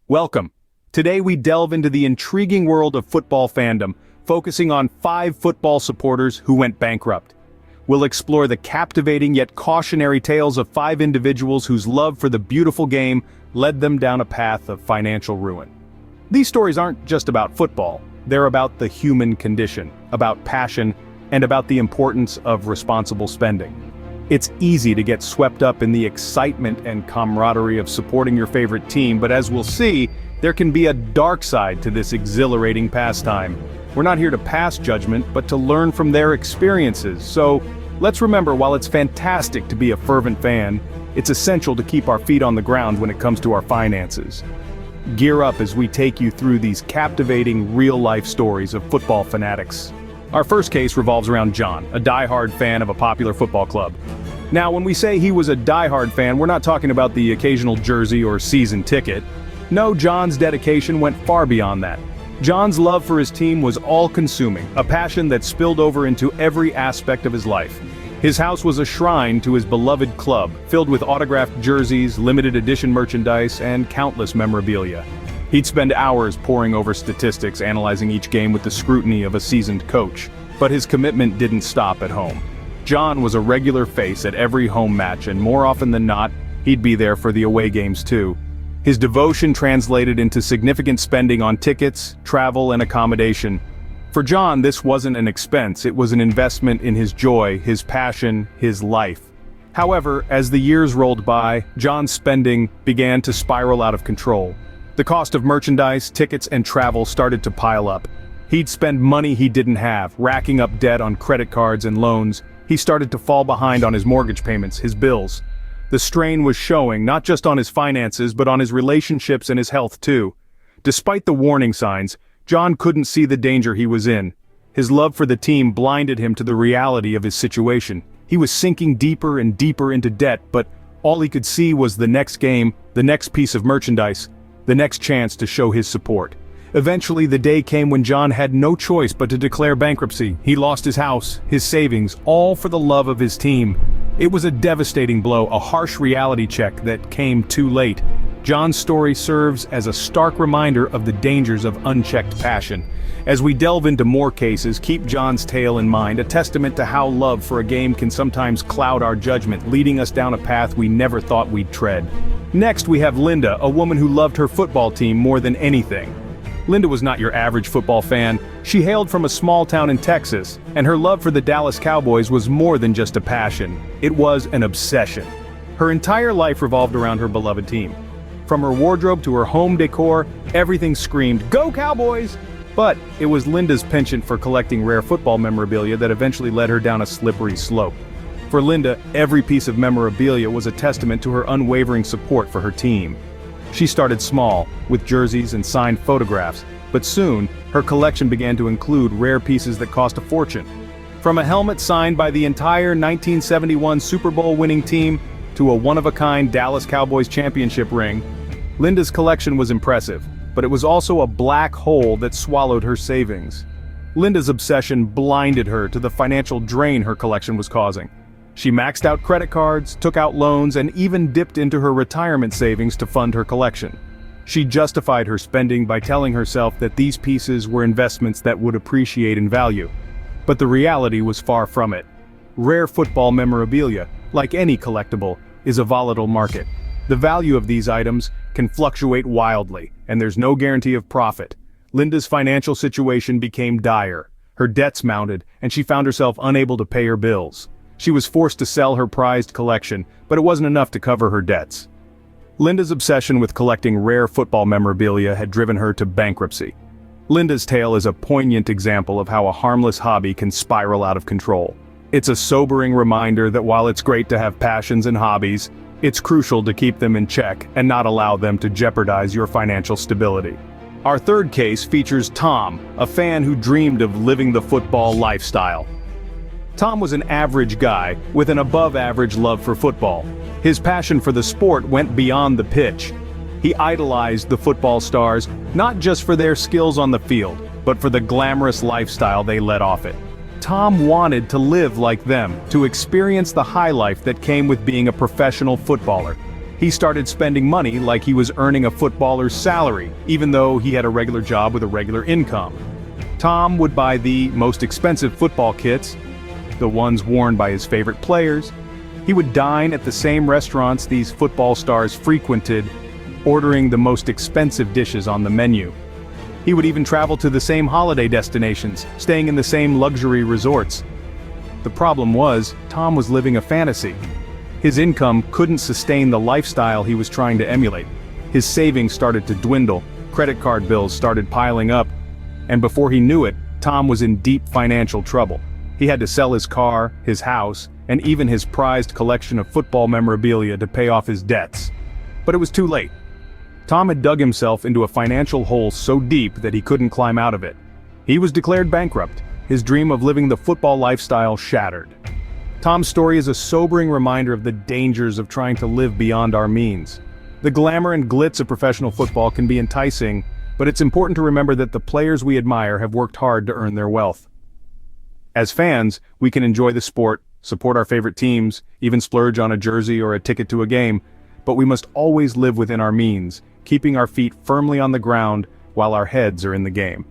Welcome. Today we delve into the intriguing world of football fandom, focusing on 5 football supporters who went bankrupt. We'll explore the captivating yet cautionary tales of 5 individuals whose love for the beautiful game led them down a path of financial ruin. These stories aren't just about football, they're about the human condition, about passion, and about the importance of responsible spending. It's easy to get swept up in the excitement and camaraderie of supporting your favorite team, but as we'll see, there can be a dark side to this exhilarating pastime. We're not here to pass judgment, but to learn from their experiences. So, let's remember, while it's fantastic to be a fervent fan, it's essential to keep our feet on the ground when it comes to our finances. Gear up as we take you through these captivating, real-life stories of football fanatics. Our first case revolves around John, a die-hard fan of a popular football club. Now, when we say he was a die-hard fan, we're not talking about the occasional jersey or season ticket. No, John's dedication went far beyond that. John's love for his team was all-consuming, a passion that spilled over into every aspect of his life. His house was a shrine to his beloved club, filled with autographed jerseys, limited edition merchandise, and countless memorabilia. He'd spend hours poring over statistics, analyzing each game with the scrutiny of a seasoned coach. But his commitment didn't stop at home. John was a regular face at every home match, and more often than not, he'd be there for the away games too. His devotion translated into significant spending on tickets, travel, and accommodation. For John, this wasn't an expense, it was an investment in his joy, his passion, his life. However, as the years rolled by, John's spending began to spiral out of control. The cost of merchandise, tickets, and travel started to pile up. He'd spend money he didn't have, racking up debt on credit cards and loans. He started to fall behind on his mortgage payments, his bills. The strain was showing, not just on his finances, but on his relationships and his health too. Despite the warning signs, John couldn't see the danger he was in. His love for the team blinded him to the reality of his situation. He was sinking deeper and deeper into debt, but all he could see was the next game, the next piece of merchandise, the next chance to show his support. Eventually, the day came when John had no choice but to declare bankruptcy. He lost his house, his savings, all for the love of his team. It was a devastating blow, a harsh reality check that came too late. John's story serves as a stark reminder of the dangers of unchecked passion. As we delve into more cases, keep John's tale in mind, a testament to how love for a game can sometimes cloud our judgment, leading us down a path we never thought we'd tread. Next, we have Linda, a woman who loved her football team more than anything. Linda was not your average football fan. She hailed from a small town in Texas, and her love for the Dallas Cowboys was more than just a passion. It was an obsession. Her entire life revolved around her beloved team. From her wardrobe to her home decor, everything screamed, "Go Cowboys!" But it was Linda's penchant for collecting rare football memorabilia that eventually led her down a slippery slope. For Linda, every piece of memorabilia was a testament to her unwavering support for her team. She started small, with jerseys and signed photographs, but soon, her collection began to include rare pieces that cost a fortune. From a helmet signed by the entire 1971 Super Bowl winning team, to a one-of-a-kind Dallas Cowboys championship ring, Linda's collection was impressive, but it was also a black hole that swallowed her savings. Linda's obsession blinded her to the financial drain her collection was causing. She maxed out credit cards, took out loans, and even dipped into her retirement savings to fund her collection. She justified her spending by telling herself that these pieces were investments that would appreciate in value. But the reality was far from it. Rare football memorabilia, like any collectible, is a volatile market. The value of these items can fluctuate wildly, and there's no guarantee of profit. Linda's financial situation became dire. Her debts mounted, and she found herself unable to pay her bills. She was forced to sell her prized collection, but it wasn't enough to cover her debts. Linda's obsession with collecting rare football memorabilia had driven her to bankruptcy. Linda's tale is a poignant example of how a harmless hobby can spiral out of control. It's a sobering reminder that while it's great to have passions and hobbies, it's crucial to keep them in check and not allow them to jeopardize your financial stability. Our third case features Tom, a fan who dreamed of living the football lifestyle. Tom was an average guy with an above-average love for football. His passion for the sport went beyond the pitch. He idolized the football stars, not just for their skills on the field, but for the glamorous lifestyle they led off it. Tom wanted to live like them, to experience the high life that came with being a professional footballer. He started spending money like he was earning a footballer's salary, even though he had a regular job with a regular income. Tom would buy the most expensive football kits, the ones worn by his favorite players. He would dine at the same restaurants these football stars frequented, ordering the most expensive dishes on the menu. He would even travel to the same holiday destinations, staying in the same luxury resorts. The problem was, Tom was living a fantasy. His income couldn't sustain the lifestyle he was trying to emulate. His savings started to dwindle, credit card bills started piling up, and before he knew it, Tom was in deep financial trouble. He had to sell his car, his house, and even his prized collection of football memorabilia to pay off his debts. But it was too late. Tom had dug himself into a financial hole so deep that he couldn't climb out of it. He was declared bankrupt, his dream of living the football lifestyle shattered. Tom's story is a sobering reminder of the dangers of trying to live beyond our means. The glamour and glitz of professional football can be enticing, but it's important to remember that the players we admire have worked hard to earn their wealth. As fans, we can enjoy the sport, support our favorite teams, even splurge on a jersey or a ticket to a game, but we must always live within our means, keeping our feet firmly on the ground while our heads are in the game.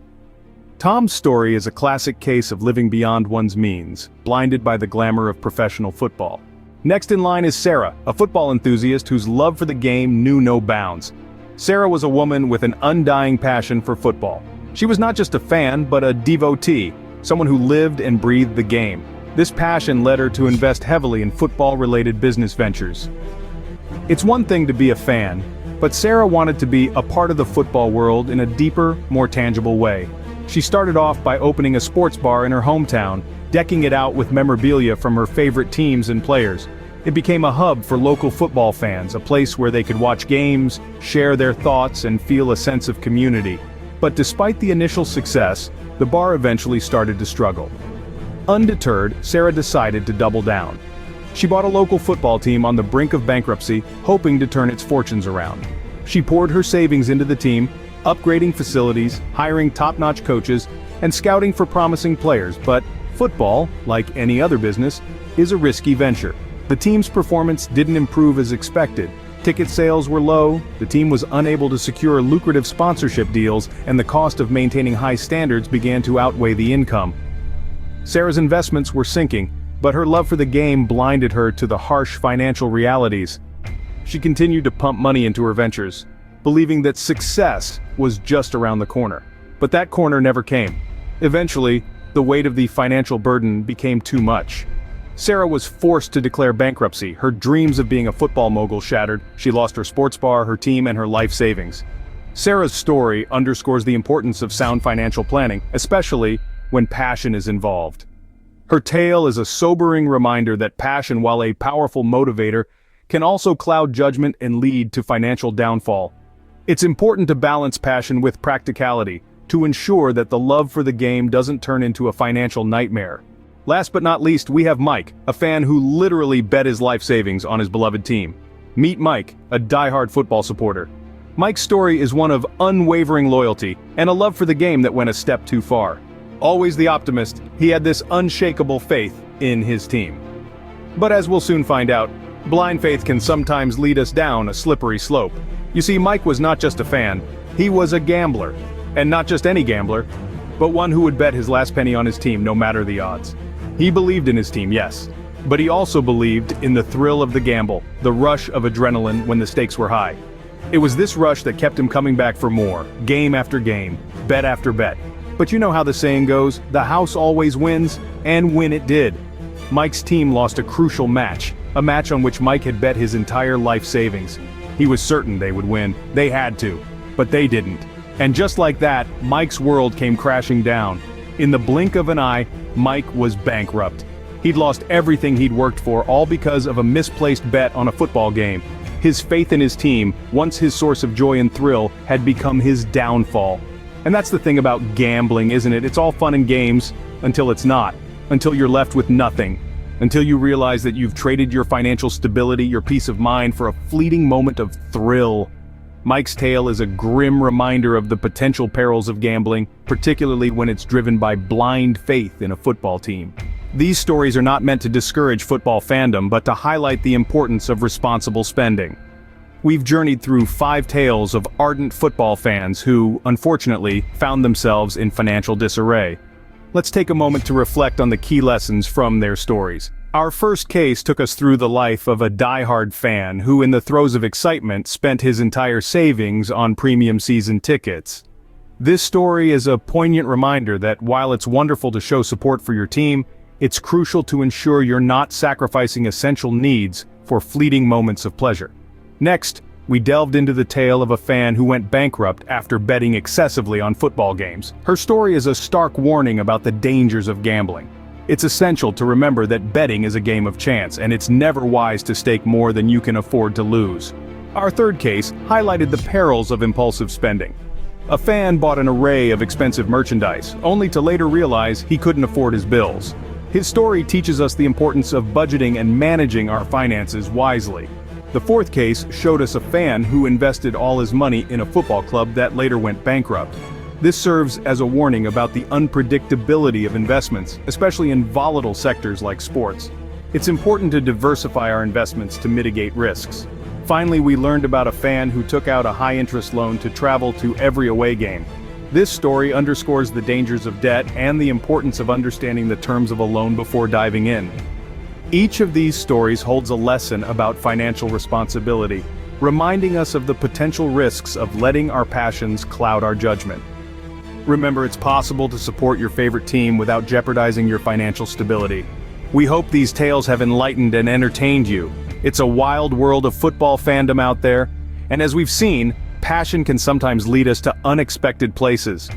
Tom's story is a classic case of living beyond one's means, blinded by the glamour of professional football. Next in line is Sarah, a football enthusiast whose love for the game knew no bounds. Sarah was a woman with an undying passion for football. She was not just a fan, but a devotee, someone who lived and breathed the game. This passion led her to invest heavily in football-related business ventures. It's one thing to be a fan, but Sarah wanted to be a part of the football world in a deeper, more tangible way. She started off by opening a sports bar in her hometown, decking it out with memorabilia from her favorite teams and players. It became a hub for local football fans, a place where they could watch games, share their thoughts, and feel a sense of community. But despite the initial success, the bar eventually started to struggle. Undeterred, Sarah decided to double down. She bought a local football team on the brink of bankruptcy, hoping to turn its fortunes around. She poured her savings into the team, upgrading facilities, hiring top-notch coaches, and scouting for promising players, but football, like any other business, is a risky venture. The team's performance didn't improve as expected. Ticket sales were low, the team was unable to secure lucrative sponsorship deals, and the cost of maintaining high standards began to outweigh the income. Sarah's investments were sinking, but her love for the game blinded her to the harsh financial realities. She continued to pump money into her ventures, believing that success was just around the corner. But that corner never came. Eventually, the weight of the financial burden became too much. Sarah was forced to declare bankruptcy. Her dreams of being a football mogul shattered. She lost her sports bar, her team, and her life savings. Sarah's story underscores the importance of sound financial planning, especially when passion is involved. Her tale is a sobering reminder that passion, while a powerful motivator, can also cloud judgment and lead to financial downfall. It's important to balance passion with practicality, to ensure that the love for the game doesn't turn into a financial nightmare. Last but not least, we have Mike, a fan who literally bet his life savings on his beloved team. Meet Mike, a diehard football supporter. Mike's story is one of unwavering loyalty and a love for the game that went a step too far. Always the optimist, he had this unshakable faith in his team. But as we'll soon find out, blind faith can sometimes lead us down a slippery slope. You see, Mike was not just a fan, he was a gambler. And not just any gambler, but one who would bet his last penny on his team no matter the odds. He believed in his team, yes, but he also believed in the thrill of the gamble, the rush of adrenaline when the stakes were high. It was this rush that kept him coming back for more, game after game, bet after bet. But you know how the saying goes, the house always wins, and when it did. Mike's team lost a crucial match, a match on which Mike had bet his entire life savings. He was certain they would win, they had to, but they didn't. And just like that, Mike's world came crashing down. In the blink of an eye, Mike was bankrupt. He'd lost everything he'd worked for, all because of a misplaced bet on a football game. His faith in his team, once his source of joy and thrill, had become his downfall. And that's the thing about gambling, isn't it? It's all fun and games, until it's not. Until you're left with nothing. Until you realize that you've traded your financial stability, your peace of mind, for a fleeting moment of thrill. Mike's tale is a grim reminder of the potential perils of gambling, particularly when it's driven by blind faith in a football team. These stories are not meant to discourage football fandom, but to highlight the importance of responsible spending. We've journeyed through 5 tales of ardent football fans who, unfortunately, found themselves in financial disarray. Let's take a moment to reflect on the key lessons from their stories. Our first case took us through the life of a die-hard fan who, in the throes of excitement, spent his entire savings on premium season tickets. This story is a poignant reminder that while it's wonderful to show support for your team, it's crucial to ensure you're not sacrificing essential needs for fleeting moments of pleasure. Next, we delved into the tale of a fan who went bankrupt after betting excessively on football games. Her story is a stark warning about the dangers of gambling. It's essential to remember that betting is a game of chance, and it's never wise to stake more than you can afford to lose. Our third case highlighted the perils of impulsive spending. A fan bought an array of expensive merchandise, only to later realize he couldn't afford his bills. His story teaches us the importance of budgeting and managing our finances wisely. The fourth case showed us a fan who invested all his money in a football club that later went bankrupt. This serves as a warning about the unpredictability of investments, especially in volatile sectors like sports. It's important to diversify our investments to mitigate risks. Finally, we learned about a fan who took out a high-interest loan to travel to every away game. This story underscores the dangers of debt and the importance of understanding the terms of a loan before diving in. Each of these stories holds a lesson about financial responsibility, reminding us of the potential risks of letting our passions cloud our judgment. Remember, it's possible to support your favorite team without jeopardizing your financial stability. We hope these tales have enlightened and entertained you. It's a wild world of football fandom out there, and as we've seen, passion can sometimes lead us to unexpected places.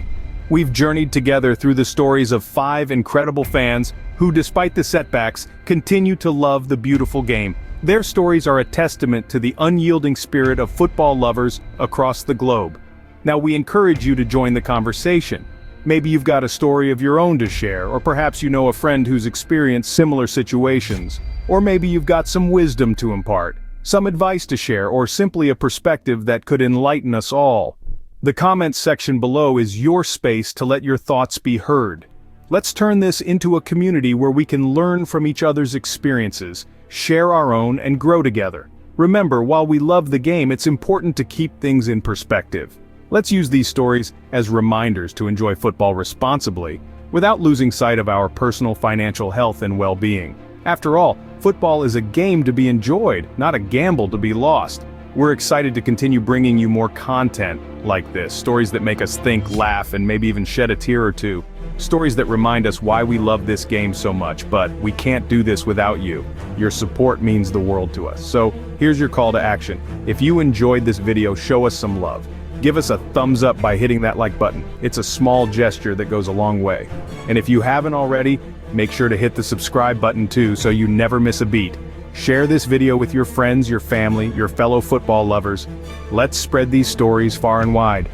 We've journeyed together through the stories of 5 incredible fans who, despite the setbacks, continue to love the beautiful game. Their stories are a testament to the unyielding spirit of football lovers across the globe. Now, we encourage you to join the conversation. Maybe you've got a story of your own to share, or perhaps you know a friend who's experienced similar situations. Or maybe you've got some wisdom to impart, some advice to share, or simply a perspective that could enlighten us all. The comments section below is your space to let your thoughts be heard. Let's turn this into a community where we can learn from each other's experiences, share our own, and grow together. Remember, while we love the game, it's important to keep things in perspective. Let's use these stories as reminders to enjoy football responsibly, without losing sight of our personal financial health and well-being. After all, football is a game to be enjoyed, not a gamble to be lost. We're excited to continue bringing you more content like this, stories that make us think, laugh, and maybe even shed a tear or two. Stories that remind us why we love this game so much, but we can't do this without you. Your support means the world to us. So, here's your call to action. If you enjoyed this video, show us some love. Give us a thumbs up by hitting that like button. It's a small gesture that goes a long way. And if you haven't already, make sure to hit the subscribe button too so you never miss a beat. Share this video with your friends, your family, your fellow football lovers. Let's spread these stories far and wide.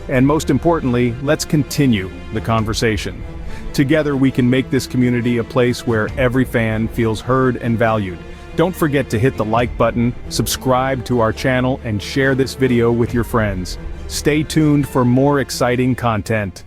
And most importantly, let's continue the conversation. Together we can make this community a place where every fan feels heard and valued. Don't forget to hit the like button, subscribe to our channel, and share this video with your friends. Stay tuned for more exciting content.